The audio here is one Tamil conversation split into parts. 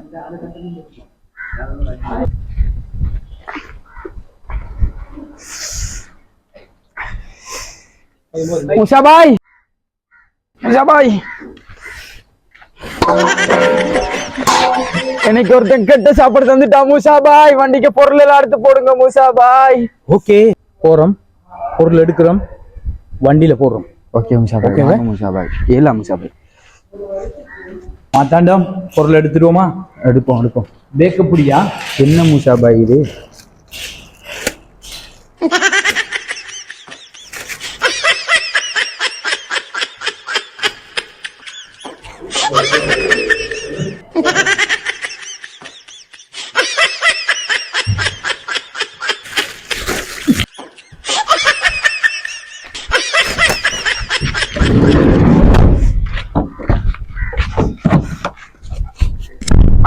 Musa bhai, Musa bhai. எனக்கு ஒருத்தன் கெட்ட சாப்பாடு தந்துட்டா மூசா பாய். வண்டிக்கு பொருள் எல்லாம் எடுத்து போடுங்க மூசா பாய். ஓகே, போறோம். பொருள் எடுக்கிறோம், வண்டியில போடுறோம். ஓகே மூசா பாய். ஓகே மூசா பாய். ஏலா மூசா பாய். மாத்தாண்டம் பொருள் எடுத்துடுவோமா? எடுப்போம் எடுப்போம். பேக்கப்புடியா? என்ன மூசா பாய் இது?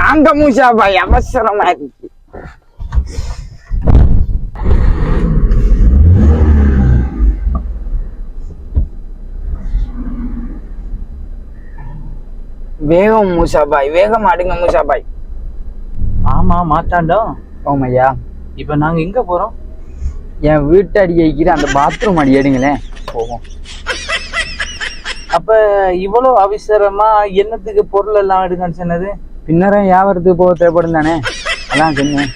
வாங்க மூசா பாய், அவசரமா இருக்கு. வேகம் மூசா பாய், வேகம் அடுங்க மூசா பாய். ஆமா மாத்தாண்டம். ஓமையா, இப்ப நாங்க எங்க போறோம்? என் வீட்டு அடி வைக்கிற அந்த பாத்ரூம் அடி எடுங்களேன், போவோம். அப்ப இவ்வளவு அவசரமா என்னத்துக்கு பொருள் எல்லாம் எடுங்கன்னு சொன்னது? பின்னரும் வியாபாரத்துக்கு போக தேவைப்படும் தானே, அதான் சொன்னேன்.